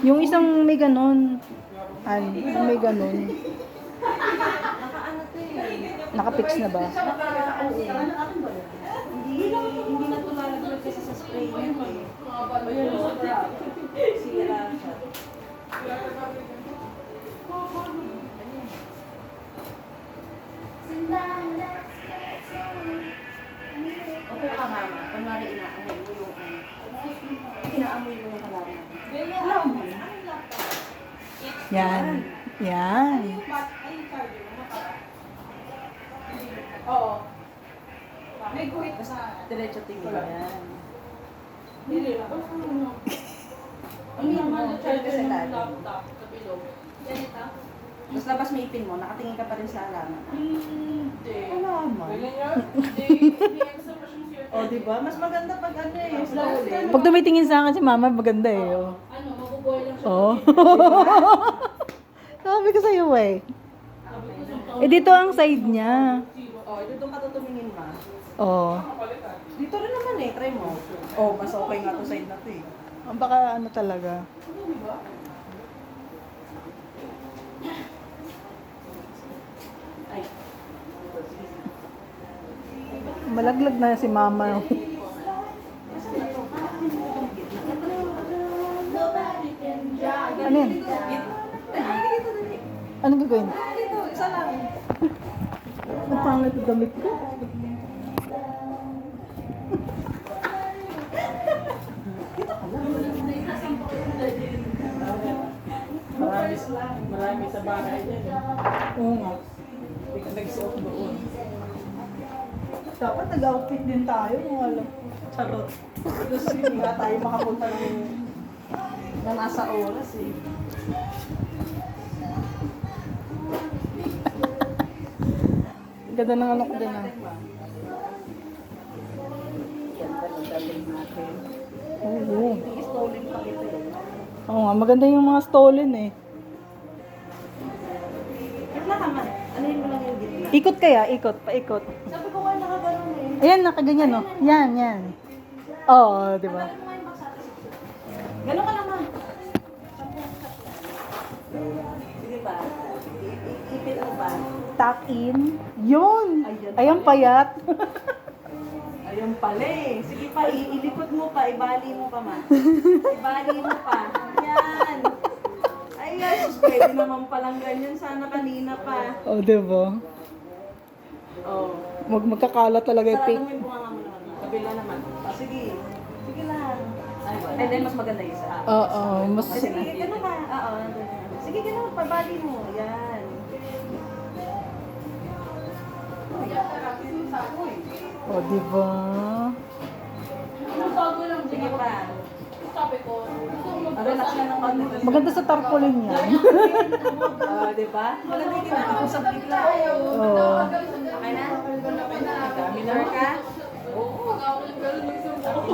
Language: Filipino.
Yung isang may ganon. Yung may ganon. Naka-ano to eh. Nakapix na ba? Hindi na ito lalaglag kasi sa spray yun eh. Sira siya. Opo ka mama. Kunwari inaamoy mo yung ano. Inaamoy mo yung kalaman. Yan. Yan. Oo. May guhit ka sa... Diretso tingin yan. Hindi lang. Ang naman, Check sa ng lalim. laptop sa bilog. Ganito? Tapos labas may ipin mo, nakatingin ka pa rin sa halaman. Hindi. Halaman? Ganyan yan? Hindi extra pa siyang shirt. O, diba? Mas maganda pag ano eh, slowly. Pag tumitingin sa akin si mama, maganda eh. Oh. Ano, mabuboy lang siya. Oh. Sabi ko sa'yo eh. Eh dito ang side niya. O, ito doon ka tutumingin ma. Oh. Dito rin naman eh, try mo. Oh, mas okay nga to side na to eh. Baka ano talaga. Ay. Malaglag na si mama. Ano yan? Anong gagawin? Dito, isa lang. Ang pangit ang damit ko. Marami sa bahay dyan. Oo nga. Hindi ka nagsuot doon. Dapat nag-outfit din tayo kung alam. Charot. Gusto hindi nga tayo makapunta ng na nasa oras eh. Ganda ng ano ko din ah. Yan, daling natin. Oo. I-stolen pa kita eh. Oo nga, maganda yung mga stolen eh. Gitna ka man. Ano yun mo lang yung gitna? Ikot kaya, ikot, paikot. Sabi ko nga nakaganon eh. Ayan, nakaganyan oh. Yan, yan. Oo, di ba? Tanggalin mo nga yung baksa. Ganon ka naman. Sige ba? Ipit mo ba? Tuck in. Yun! Ayun. Ayun, payat. Ayun pala eh. Sige pa, ilikot mo pa, ibali mo pa man. Ibali mo pa. Yan. Ay, yes, pwede naman palang ganyan. Sana kanina pa. Oh, di ba? Oh. Magkakalat talaga yung pic. Sarado mo yung bunga mo naman. Kabila naman. Ah, sige. Sige lang. Ay, then mas maganda yung isa. Oo, mas... Ay, sige, gano'n ka. Oo. Sige, gano'n. Pabali mo. Yan. Oh, di ba? Ang bago lang. Sige pa. Sabi ko, Relax na ng konti. Maganda sa tarpaulin yan. Di ba? Maganda yung kinakausap bigla. Oo. Okay na? Examiner ka? oo, mag-ako ng